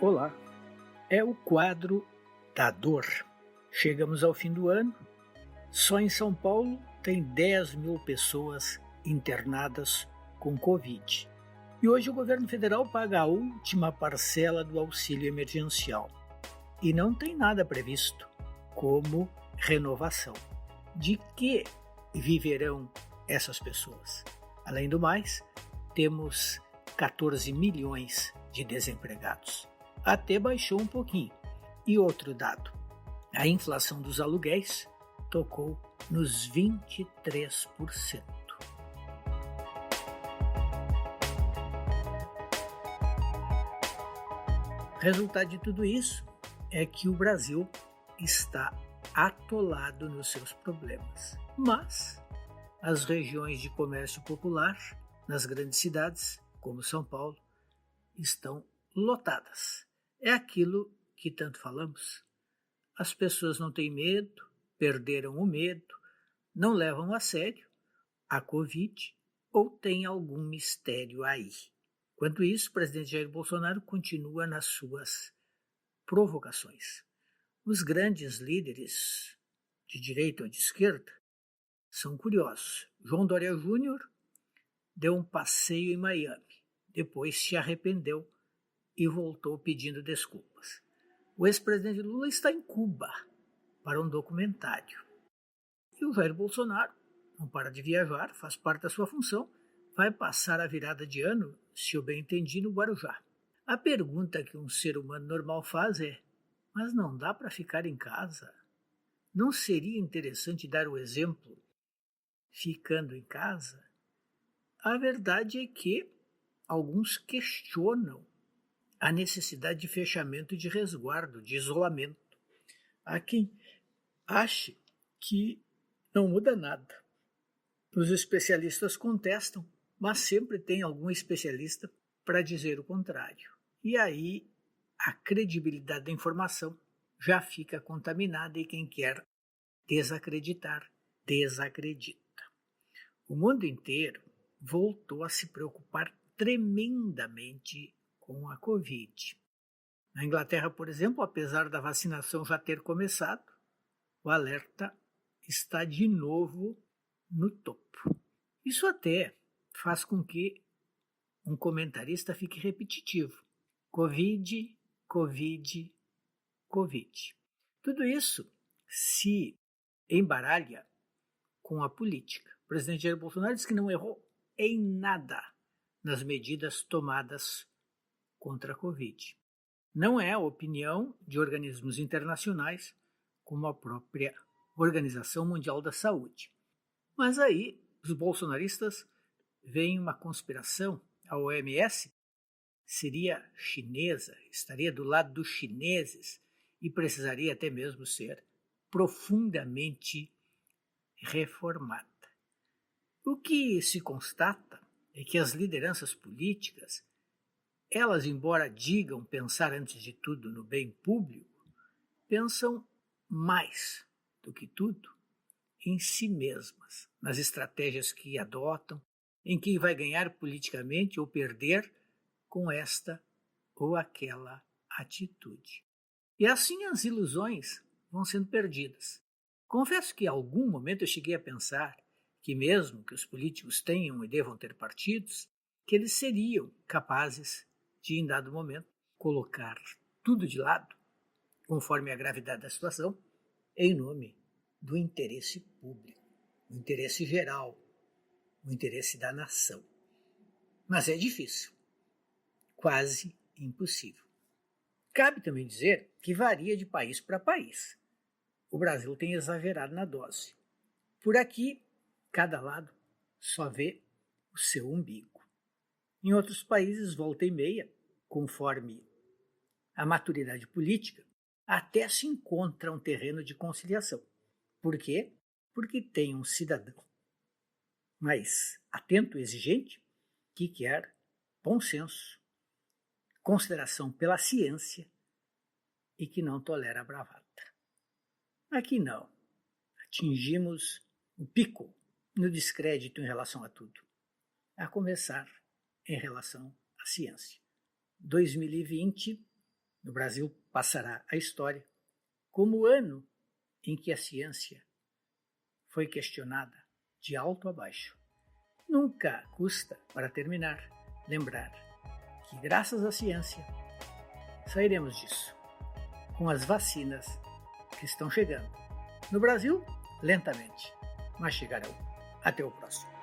Olá, é o quadro da dor. Chegamos ao fim do ano, só em São Paulo tem 10 mil pessoas internadas com Covid. E hoje o governo federal paga a última parcela do auxílio emergencial. E não tem nada previsto como renovação. De que viverão essas pessoas? Além do mais, temos 14 milhões de desempregados. Até baixou um pouquinho. E outro dado, a inflação dos aluguéis tocou nos 23%. Resultado de tudo isso é que o Brasil está atolado nos seus problemas. Mas as regiões de comércio popular, nas grandes cidades, como São Paulo, estão lotadas. É aquilo que tanto falamos. As pessoas não têm medo, perderam o medo, não levam a sério a Covid ou tem algum mistério aí. Enquanto isso, o presidente Jair Bolsonaro continua nas suas provocações. Os grandes líderes de direita ou de esquerda são curiosos. João Dória Júnior deu um passeio em Miami, depois se arrependeu e voltou pedindo desculpas. O ex-presidente Lula está em Cuba para um documentário. E o Jair Bolsonaro não para de viajar, faz parte da sua função, vai passar a virada de ano, se eu bem entendi, no Guarujá. A pergunta que um ser humano normal faz é: mas não dá para ficar em casa? Não seria interessante dar o exemplo ficando em casa? A verdade é que alguns questionam a necessidade de fechamento, de resguardo, de isolamento. Há quem ache que não muda nada. Os especialistas contestam, mas sempre tem algum especialista para dizer o contrário. E aí a credibilidade da informação já fica contaminada e quem quer desacreditar, desacredita. O mundo inteiro voltou a se preocupar tremendamente com a Covid. Na Inglaterra, por exemplo, apesar da vacinação já ter começado, o alerta está de novo no topo. Isso até faz com que um comentarista fique repetitivo. Covid, Covid, Covid. Tudo isso se embaralha com a política. O presidente Jair Bolsonaro disse que não errou em nada nas medidas tomadas contra a Covid. Não é a opinião de organismos internacionais, como a própria Organização Mundial da Saúde. Mas aí os bolsonaristas veem uma conspiração. A OMS seria chinesa, estaria do lado dos chineses e precisaria até mesmo ser profundamente reformada. O que se constata é que as lideranças políticas, elas, embora digam pensar antes de tudo no bem público, pensam mais do que tudo em si mesmas, nas estratégias que adotam, em quem vai ganhar politicamente ou perder com esta ou aquela atitude. E assim as ilusões vão sendo perdidas. Confesso que em algum momento eu cheguei a pensar que mesmo que os políticos tenham e devam ter partidos, que eles seriam capazes de, em dado momento, colocar tudo de lado, conforme a gravidade da situação, em nome do interesse público, o interesse geral, o interesse da nação. Mas é difícil, quase impossível. Cabe também dizer que varia de país para país. O Brasil tem exagerado na dose. Por aqui, cada lado só vê o seu umbigo. Em outros países, volta e meia, conforme a maturidade política, até se encontra um terreno de conciliação. Por quê? Porque tem um cidadão mais atento e exigente que quer bom senso, consideração pela ciência e que não tolera a bravata. Aqui não. Atingimos o pico no descrédito em relação a tudo, a começar em relação à ciência. 2020 No Brasil passará a história como o ano em que a ciência foi questionada de alto a baixo. Nunca custa, para terminar, lembrar que, graças à ciência, sairemos disso, com as vacinas que estão chegando. No Brasil, lentamente, mas chegarão. Até o próximo.